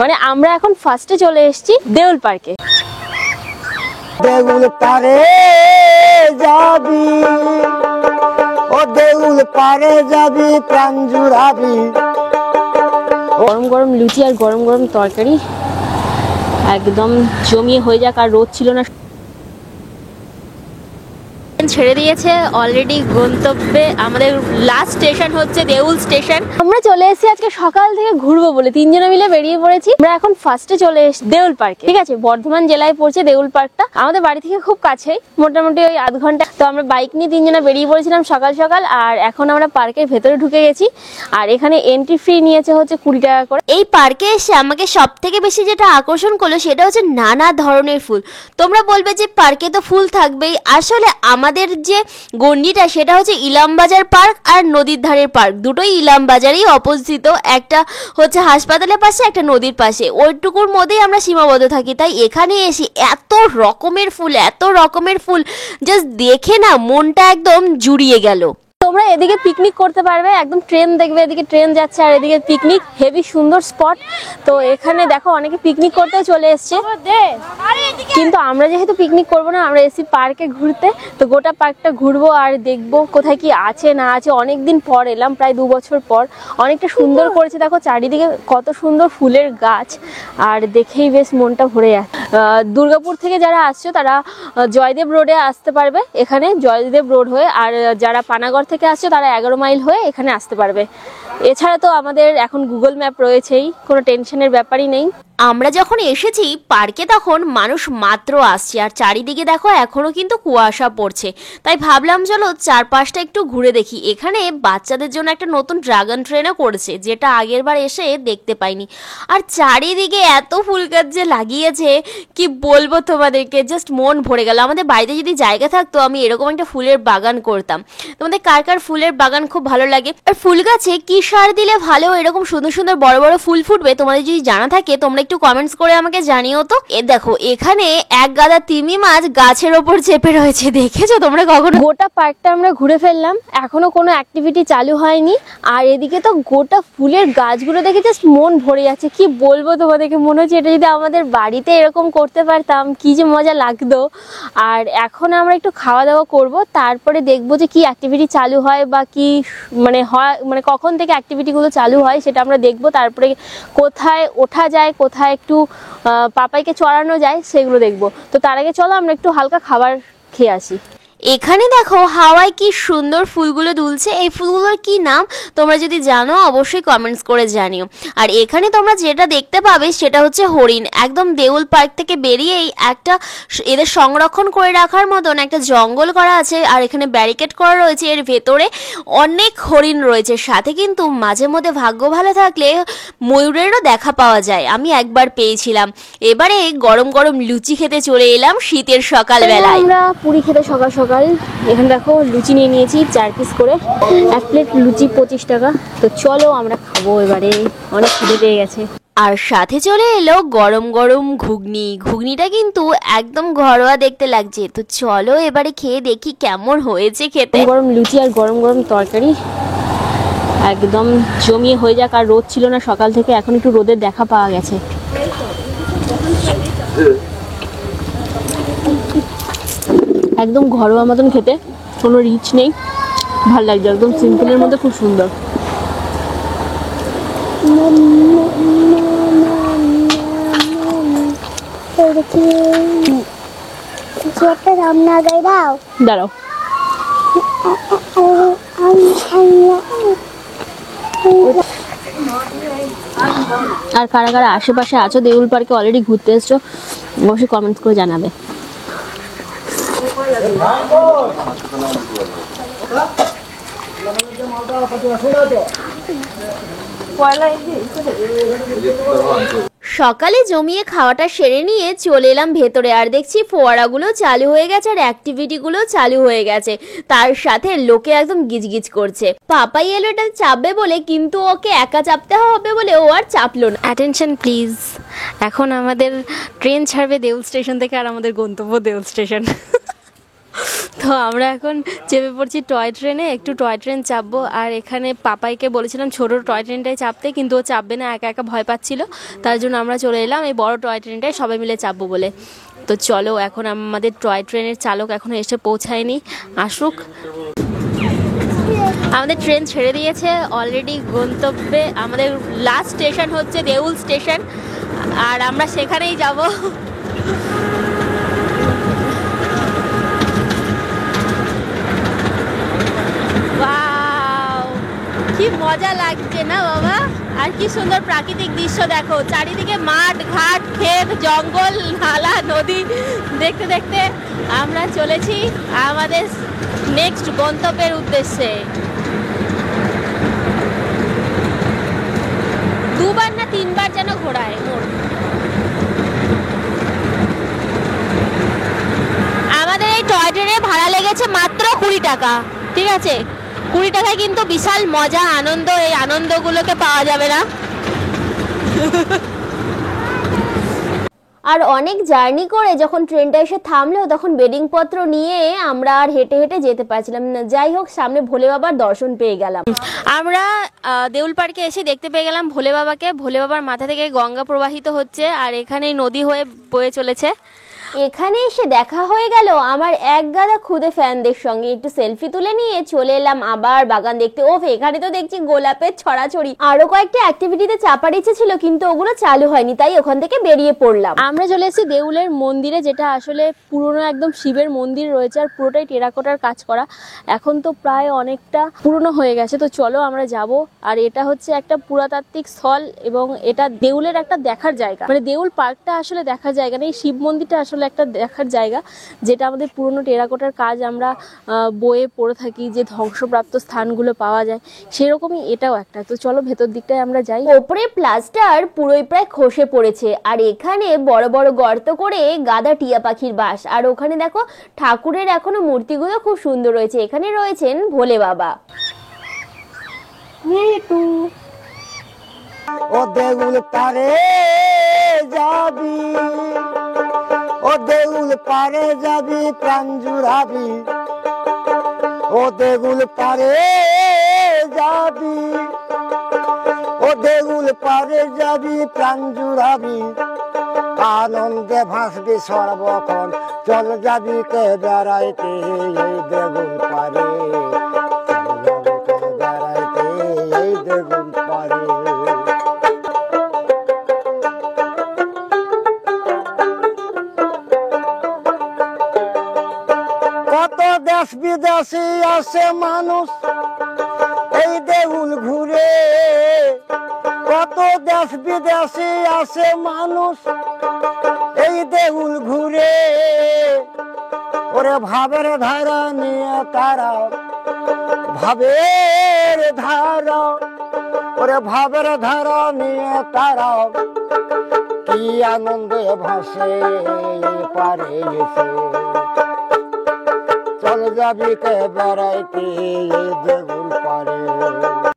মানে আমরা এখন ফার্স্টে চলে এসেছি দেউল পার্কে। দেউল পারে যাবি, ও দেউল পারে যাবি, প্রাণ জুড়াবি। গরম গরম লুচি আর গরম গরম তরকারি একদম জমিয়ে হয়ে যাক। আর রোদ ছিল না, ছেড়ে দিয়েছে অলরেডি গন্তব্যে। আমাদের লাস্ট স্টেশন হচ্ছে দেউল স্টেশন। আমরা চলে এসেছি আজকে সকাল থেকে ঘুরবো বলে, তিনজনে মিলে বেরিয়ে পড়েছি। আমরা এখন ফার্স্টে চলে এসেছি দেউল পার্কে, ঠিক আছে। বর্ধমান জেলায় পড়ছে দেউল পার্কটা, আমাদের বাড়ি থেকে খুব কাছেই, মোটামুটি ওই আধ ঘন্টা। তো আমরা বাইক নিয়ে তিনজনে বেরিয়ে পড়েছিলাম সকাল সকাল। আর এখন আমরা পার্কের ভেতরে ঢুকে গেছি। আর এখানে এন্ট্রি ফি নিয়েছে হচ্ছে 20 টাকা করে। এই পার্কে এসে আমাকে সব থেকে বেশি যেটা আকর্ষণ করলো সেটা হচ্ছে নানা ধরনের ফুল। তোমরা বলবে যে পার্কে তো ফুল থাকবেই, আসলে আমাদের যে গন্ডিটা সেটা হচ্ছে ইলামবাজার পার্ক আর নদীর ধারের পার্ক, দুটোই ইলামবাজারেই অবস্থিত। একটা হচ্ছে হাসপাতালের পাশে, একটা নদীর পাশে, ওইটুকুর মধ্যেই আমরা সীমাবদ্ধ থাকি। তাই এখানে এসে এত রকমের ফুল, এত রকমের ফুল জাস্ট দেখে না মনটা একদম জুড়িয়ে গেল। তোমরা এদিকে পিকনিক করতে পারবে, একদম ট্রেন দেখবে, এদিকে ট্রেন যাচ্ছে আর এদিকে পিকনিক, হেভি সুন্দর স্পট। তো এখানে দেখো অনেকে পিকনিক করতেও চলে এসছে, কিন্তু আমরা যেহেতু পিকনিক করবো না, আমরা এসি পার্কে ঘুরতে। তো গোটা পার্কটা ঘুরবো আর দেখবো কোথায় কি আছে না আছে। অনেকদিন পর এলাম, প্রায় 2 বছর পর। অনেকটা সুন্দর করেছে, দেখো চারিদিকে কত সুন্দর ফুলের গাছ, আর দেখেই বেশ মনটা ভরে যাচ্ছে। দুর্গাপুর থেকে যারা আসছো তারা জয়দেব রোডে আসতে পারবে, এখানে জয়দেব রোড হয়ে। আর যারা পানাগড় থেকে আসছো তারা 11 মাইল হয়ে এখানে আসতে পারবে। এছাড়া তো আমাদের এখন গুগল ম্যাপ রয়েছেই, কোনো টেনশনের ব্যাপারই নেই। আমরা যখন এসেছি পার্কে তখন মানুষ মাত্র আসছে, আর চারিদিকে দেখো এখনো কিন্তু কুয়াশা পড়ছে। তাই ভাবলাম চলো চারপাশটা একটু ঘুরে দেখি। এখানে বাচ্চাদের জন্য একটা নতুন ড্রাগন ট্রেনও করেছে, যেটা আগের বার এসে দেখতে পাইনি। আর চারিদিকে এত ফুল গাছ যে লাগিয়েছে কি বলবো তোমাদেরকে, জাস্ট মন ভরে গেল। আমাদের বাড়িতে যদি জায়গা থাকতো আমি এরকম একটা ফুলের বাগান করতাম। তোমাদের কার কার ফুলের বাগান খুব ভালো লাগে, আর ফুল গাছে কি সার দিলে ভালো এরকম সুন্দর সুন্দর বড় বড় ফুল ফুটবে, তোমাদের যদি জানা থাকে তোমরা একটু কমেন্টস করে আমাকে জানিও তো। এ দেখো এখানে এক গাদা তিমি মাছ গাছের ওপর চেপে রয়েছে, দেখেছো তোমরা কখনো? গোটা পার্কটা আমরা ঘুরে ফেললাম, এখনো কোনো অ্যাক্টিভিটি চালু হয়নি। আর এদিকে তো গোটা ফুলের গাছগুলো দেখে জাস্ট মন ভরে যাচ্ছে। কি বলবো তোমাদেরকে, মনে হচ্ছে এটা যদি আমাদের বাড়িতে এরকম করতে পারতাম কি যে মজা লাগতো। আর এখন আমরা একটু খাওয়া দাওয়া করব, তারপরে দেখবো যে কি অ্যাক্টিভিটি চালু হয় বা কি মানে কখন থেকে অ্যাক্টিভিটিগুলো চালু হয় সেটা আমরা দেখবো। তারপরে কোথায় ওঠা যায়, কোথায় একটু পাপাইকে চড়ানো যায় সেগুলো দেখবো। তো তার আগে চলো আমরা একটু হালকা খাবার খেয়ে আসি। এখানে দেখো হাওয়ায় কি সুন্দর ফুলগুলো দুলছে। এই ফুলগুলোর কি নাম তোমরা যদি জানো অবশ্যই কমেন্টস করে জানিও। আর এখানে তোমরা যেটা দেখতে পাবে সেটা হচ্ছে হরিণ। একদম দেউল পার্ক থেকে বেরিয়েই একটা এদের সংরক্ষণ করে রাখার মতন একটা জঙ্গল করা আছে, আর এখানে ব্যারিকেড করা রয়েছে। এর ভেতরে অনেক হরিণ রয়েছে, সাথে কিন্তু মাঝে মধ্যে ভাগ্য ভালো থাকলে ময়ূরেরও দেখা পাওয়া যায়। আমি একবার পেয়েছিলাম। এবারে গরম গরম লুচি খেতে চলে এলাম শীতের সকালবেলায়। আমরা পুরি খেতে সকাল সকাল এখানে দেখো লুচি নিয়ে নিয়েছি 4 পিস করে, 1 প্লেট লুচি 25 টাকা। তো চলো আমরা খাবো, এবারে অনেক খিদে পেয়ে গেছে। আর সাথে চলে এলো গরম গরম ঘুগনি। ঘুগনিটা কিন্তু একদম ঘরোয়া দেখতে লাগছে। তো চলো এবারে খেয়ে দেখি কেমন হয়েছে খেতে। গরম লুচি আর গরম গরম তরকারি একদম জমিয়ে হয়ে যাক। আর রোদ ছিল না সকাল থেকে, এখন একটু রোদের দেখা পাওয়া গেছে। একদম ঘরোয়া মতন খেতে, কোনো রিচ নেই, ভালো লাগছে, একদম সিম্পলের মধ্যে খুব সুন্দর। দাঁড়াও, আর কারা কারা আশেপাশে আছো দেউল পার্কে অলরেডি ঘুরতে এসছো অবশ্যই কমেন্টস করে জানাবে। সকালে জমিয়ে খাওয়াটা সেরে নিয়ে চলে এলাম ভেতরে, আর দেখছি ফোয়ারাগুলো চালু হয়ে গেছে আর অ্যাক্টিভিটিগুলো চালু হয়ে গেছে। তার সাথে লোকে একদম গিজগিজ করছে। পাপাই এলো এটা চাপবে বলে, কিন্তু ওকে একা চাপতে হবে বলে ও আর চাপলো না। অ্যাটেনশন প্লিজ, এখন আমাদের ট্রেন ছাড়বে দেউল স্টেশন থেকে, আর আমাদের গন্তব্য দেউল স্টেশন। তো আমরা এখন চেপে পড়ছি টয় ট্রেনে, একটু টয় ট্রেন চাপবো। আর এখানে পাপাইকে বলেছিলাম ছোট টয় ট্রেনটাই চাপতে, কিন্তু ও চাপবে না, একা একা ভয় পাচ্ছিল। তার জন্য আমরা চলে এলাম এই বড় টয় ট্রেনটায় সবাই মিলে চাপবো বলে। তো চলো, এখন আমাদের টয় ট্রেনের চালক এখনো এসে পৌঁছায়নি, আসুক। আমাদের ট্রেন ছেড়ে দিয়েছে অলরেডি গন্তব্যে। আমাদের লাস্ট স্টেশন হচ্ছে দেউল স্টেশন, আর আমরা সেখানেই যাব। ওয়াও, কি মজা লাগছে না বাবা! আর কি সুন্দর প্রাকৃতিক দৃশ্য দেখো, চারিদিকে মাঠ ঘাট ক্ষেত জঙ্গল নালা নদী দেখতে দেখতে আমরা চলেছি আমাদের নেক্সট গন্তব্যের উদ্দেশ্যে। দুবার না তিনবার যেন ঘোরায় মোট। আমাদের এই টয় ট্রেনে ভাড়া লেগেছে মাত্র 20 টাকা, ঠিক আছে? 20 টাকায় কিন্তু বিশাল মজা আনন্দ, এই আনন্দগুলোকে পাওয়া যাবে না। আর অনেক জার্নি করে যখন ট্রেনটা এসে থামলো, তখন বেডিং পত্র নিয়ে আমরা আর হেঁটে হেঁটে যেতে পারছিলাম না। যাই হোক, সামনে ভোলে বাবার দর্শন পেয়ে গেলাম। আমরা দেউল পার্কে এসে দেখতে পেয়ে গেলাম ভোলে বাবাকে। ভোলে বাবার মাথা থেকে গঙ্গা প্রবাহিত হচ্ছে, আর এখানে নদী হয়ে বয়ে চলেছে। এখানে এসে দেখা হয়ে গেল আমার এক গাদা খুদে ফ্যানদের সঙ্গে। একটু সেলফি তুলে নিয়ে চলে এলাম আবার বাগান দেখতে। ওফ, এখানে তো দেখছি গোলাপের ছড়াছড়ি। আরো কয়েকটা অ্যাক্টিভিটিতে চাপার ইচ্ছে ছিল, কিন্তু ওগুলো চালু হয়নি, তাই ওখান থেকে বেরিয়ে পড়লাম। আমরা চলে এসেছি দেউলের মন্দিরে, যেটা আসলে পুরনো একদম শিবের মন্দির রয়েছে, আর পুরোটাই টেরাকোটার কাজ করা। এখন তো প্রায় অনেকটা পুরনো হয়ে গেছে। তো চলো আমরা যাব। আর এটা হচ্ছে একটা পুরাতাত্ত্বিক স্থল, এবং এটা দেউলের একটা দেখার জায়গা। মানে দেউল পার্কটা আসলে দেখার জায়গা নেই, শিব মন্দিরটা আসলে একটা দেখার জায়গা, যেটা আমাদের পুরনো টেরাকোটার কাজ আমরা বইয়ে পড়ে থাকি, যে ধ্বংসপ্রাপ্ত স্থানগুলো পাওয়া যায়, সেরকমই এটাও একটা। তো চলো ভেতর দিকটায় আমরা যাই। ওপরে প্লাস্টার পুরোই প্রায় খসে পড়েছে, আর এখানে বড় বড় গর্ত করে গাদা টিয়া পাখির বাস। আর ওখানে দেখো ঠাকুরের এখনো মূর্তিগুলো খুব সুন্দর রয়েছে। এখানে রয়েছেন ভোলে বাবা। ও দেউল পারে যাবি, ও দেউল পারে যাবি প্রাণ জুড়াবি, ও দেউল পারে যাবি, ও দেউল পারে যাবি প্রাণ জুড়াবি, আনন্দে ভাসবি সর্বক্ষণ, চল যাবি কে বেড়াইতে এই দেউল পারে, চল যাবি কে বেড়াইতে এই দেউল পারে। কত দেশ বিদেশি আসে মানুষ এই দেউল ঘুরে, কত দেশ বিদেশি আসে মানুষ এই দেউল ঘুরে, ওরে ভাবের ধারা নিয়ে তারা, ভাবের ধারা, ওরে ভাবের ধারা নিয়ে তারা, কি আনন্দে ভাসে পারে এসে, চল যাবি কে বেড়াইতে এই দেউল পারে।